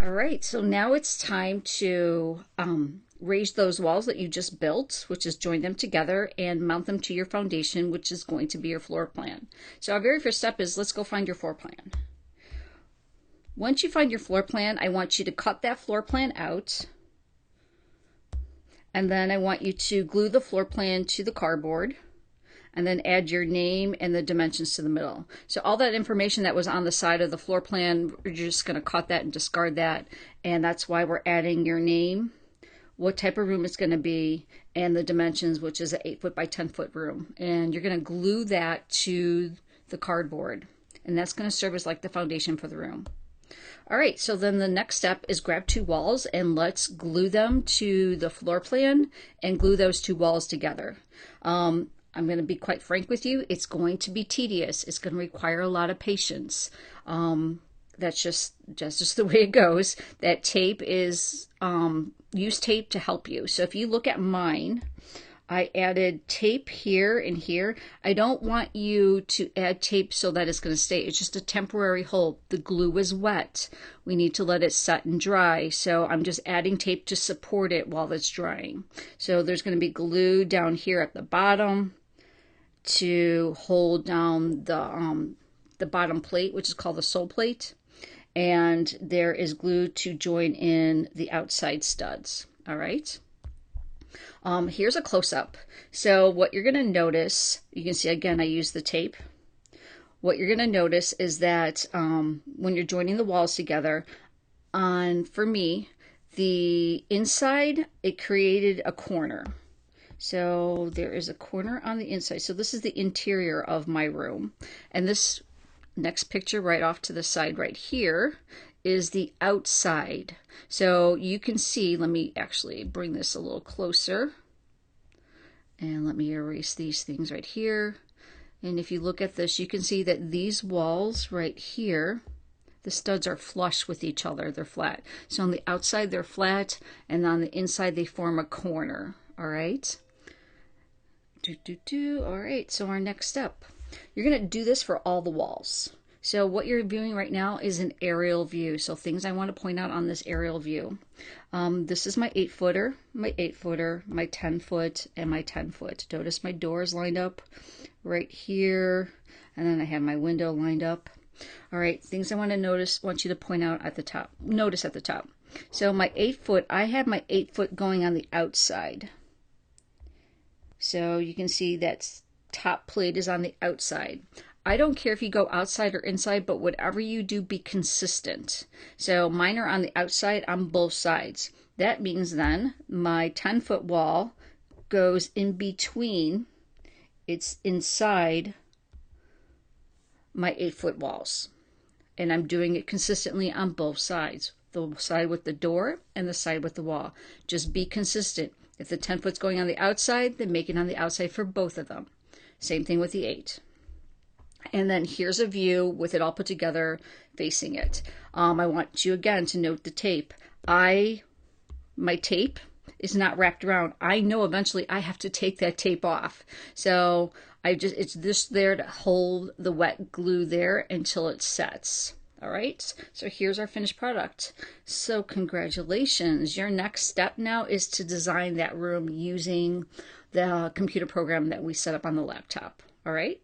All right, so now it's time to raise those walls that you just built, which is join them together and mount them to your foundation, which is going to be your floor plan. So our very first step is let's go find your floor plan. Once you find your floor plan, I want you to cut that floor plan out. And then I want you to glue the floor plan to the cardboard and then add your name and the dimensions to the middle. So all that information that was on the side of the floor plan, we're just going to cut that and discard that. And that's why we're adding your name, what type of room it's going to be, and the dimensions, which is an 8-foot by 10-foot room. And you're going to glue that to the cardboard. And that's going to serve as like the foundation for the room. All right, so then the next step is grab two walls and let's glue them to the floor plan and glue those two walls together. I'm going to be quite frank with you. It's going to be tedious. It's going to require a lot of patience. That's just the way it goes. That tape is, use tape to help you. So if you look at mine, I added tape here and here. I don't want you to add tape so that it's going to stay. It's just a temporary hold. The glue is wet. We need to let it set and dry. So I'm just adding tape to support it while it's drying. So there's going to be glue down here at the bottom to hold down the bottom plate, which is called the sole plate. And there is glue to join in the outside studs. All right. Here's a close-up. So what you're going to notice, you can see again I use the tape. What you're going to notice is that when you're joining the walls together, for me, the inside, it created a corner. So there is a corner on the inside. So this is the interior of my room. And this next picture right off to the side right here is the outside. So you can see, let me actually bring this a little closer. And let me erase these things right here. And if you look at this, you can see that these walls right here, the studs are flush with each other. They're flat. So on the outside, they're flat. And on the inside, they form a corner. All right. All right, so our next step. You're going to do this for all the walls. So what you're viewing right now is an aerial view. So things I want to point out on this aerial view. This is my 8-footer, my 8-footer, my 10-foot, and my 10-foot. Notice my doors lined up right here, and then I have my window lined up. All right, things I want you to point out at the top. Notice at the top. So my 8-foot, I have my 8-foot going on the outside. So you can see that top plate is on the outside. I don't care if you go outside or inside, but whatever you do, be consistent. So mine are on the outside on both sides. That means then my 10-foot wall goes in between, it's inside my 8-foot walls. And I'm doing it consistently on both sides. The side with the door and the side with the wall. Just be consistent. If the 10-foot's going on the outside, then make it on the outside for both of them. Same thing with the 8. And then here's a view with it all put together facing it. I want you again to note the tape. My tape is not wrapped around. I know eventually I have to take that tape off. So it's just there to hold the wet glue there until it sets. All right, so here's our finished product. So congratulations. Your next step now is to design that room using the computer program that we set up on the laptop. All right.